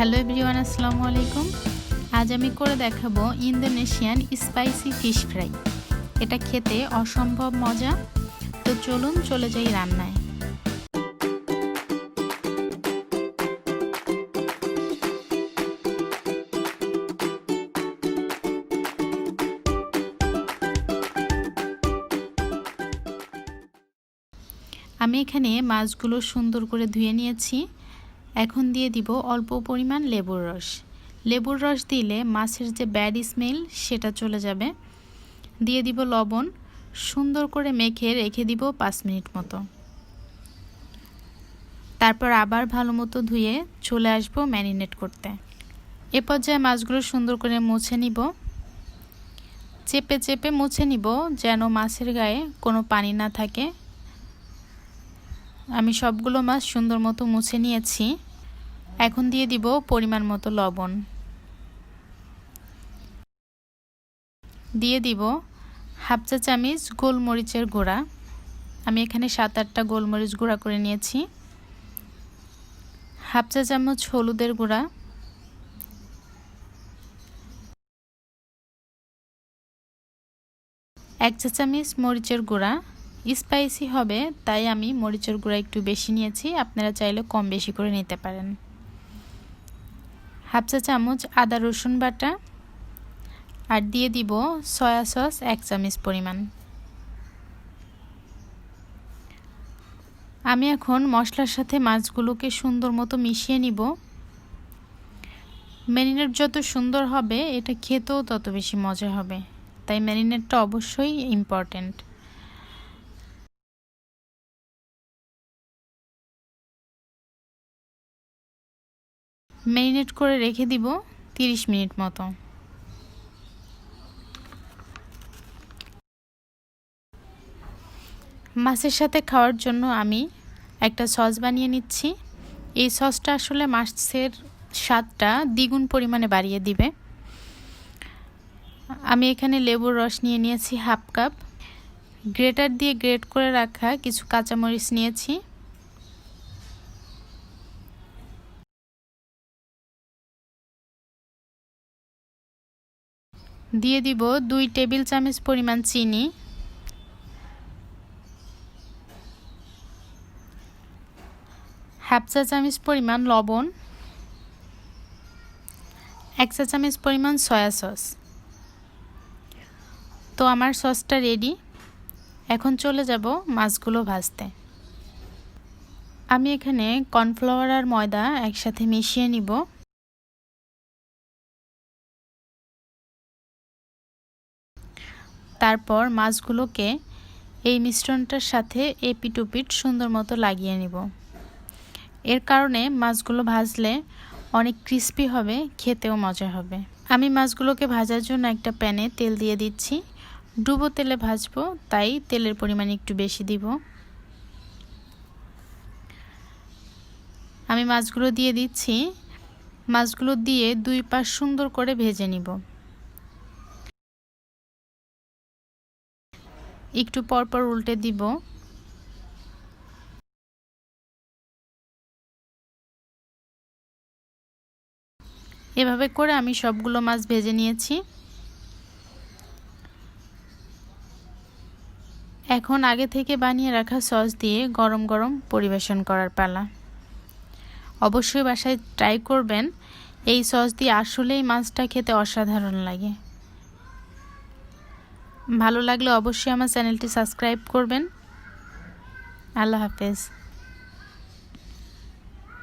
Hello everyone, আসসালামু আলাইকুম। আজ আমি করে দেখাবো ইন্দোনেশিয়ান স্পাইসি ফিশ ফ্রাই। এটা খেতে অসম্ভব মজা। তো চলুন চলে যাই রান্নায়। আমি এখানে মাছগুলো সুন্দর করে ধুয়ে নিয়েছি। এখন দিয়ে দিব অল্প পরিমাণ লেবুর রস। লেবুর রস দিলে মাছের যে ব্যাড স্মেল সেটা চলে যাবে। দিয়ে দিব লবণ, সুন্দর করে মেখে রেখে দিব 5 মিনিট মতো। তারপর আবার ভালো মতো ধুয়ে চলে আসব ম্যারিনেট করতে। এ পর্যায়ে মাছগুলো সুন্দর করে মুছে নিব। চেপে চেপে মুছে নিব যেন মাছের গায়ে কোনো পানি না থাকে। আমি সবগুলো মাছ সুন্দর মতো মুছে নিয়েছি। এখন দিয়ে দিব পরিমাণ মতো লবণ, দিয়ে দিব হাফ চা চামচ গোলমরিচের গুঁড়া। আমি এখানে 7-8টা গোলমরিচ গুঁড়া করে নিয়েছি। হাফ চা চামচ হলুদের গুঁড়া, এক চা চামচ মরিচের গুঁড়া। স্পাইসি হবে তাই আমি মরিচের গুঁড়া একটু বেশি নিয়েছি, আপনারা চাইলে কম বেশি করে নিতে পারেন। হাফ চা চামচ আদা রসুন বাটা, আর দিয়ে দিব সয়া সস 1 চামচ পরিমাণ। আমি এখন মশলার সাথে মাছগুলোকে সুন্দর মতো মিশিয়ে নিব। ম্যারিনেট যত সুন্দর হবে এটা খেতেও তত বেশি মজা হবে, তাই ম্যারিনেটটা অবশ্যই ইম্পর্ট্যান্ট। ম্যারিনেট করে রেখে দিব 30 মিনিট মতো। মাছের সাথে খাওয়ার জন্য আমি একটা সস বানিয়ে নিচ্ছি। এই সসটা আসলে মাছের স্বাদটা দ্বিগুণ পরিমাণে বাড়িয়ে দিবে। আমি এখানে লেবুর রস নিয়ে নিয়েছি হাফ কাপ। গ্রেটার দিয়ে গ্রেট করে রাখা কিছু কাঁচামরিচ নিয়েছি। দিয়ে দিব 2 টেবিল চামচ পরিমাণ চিনি, হাফ চা চামচ পরিমাণ লবণ, 1 চা চামচ পরিমাণ সয়া সস। তো আমার সসটা রেডি। এখন চলে যাব মাছগুলো ভাজতে। আমি এখানে কর্নফ্লাওয়ার আর ময়দা একসাথে মিশিয়ে নিব। তারপর মাছগুলোকে এই মিশ্রণটার সাথে এপিট ওপিট সুন্দর মতো লাগিয়ে নিব। এর কারণে মাছগুলো ভাজলে অনেক ক্রিস্পি হবে, খেতেও মজা হবে। আমি মাছগুলোকে ভাজার জন্য একটা প্যানে তেল দিয়ে দিচ্ছি। ডুবো তেলে ভাজবো, তাই তেলের পরিমাণ একটু বেশি দিব। আমি মাছগুলো দিয়ে দিচ্ছি। মাছগুলো দিয়ে 2 পাশ সুন্দর করে ভেজে নিব। একটু পরপর উল্টে দিব। এভাবে করে আমি সবগুলো মাছ ভেজে নিয়েছি। এখন আগে থেকে বানিয়ে রাখা সস দিয়ে গরম গরম পরিবেশন করার পালা। অবশ্যই বাসায় ট্রাই করবেন। এই সস দিয়ে আসলেই মাছটা খেতে অসাধারণ লাগে। ভালো লাগলে অবশ্যই আমার চ্যানেলটি সাবস্ক্রাইব করবেন। আল্লাহ হাফেজ।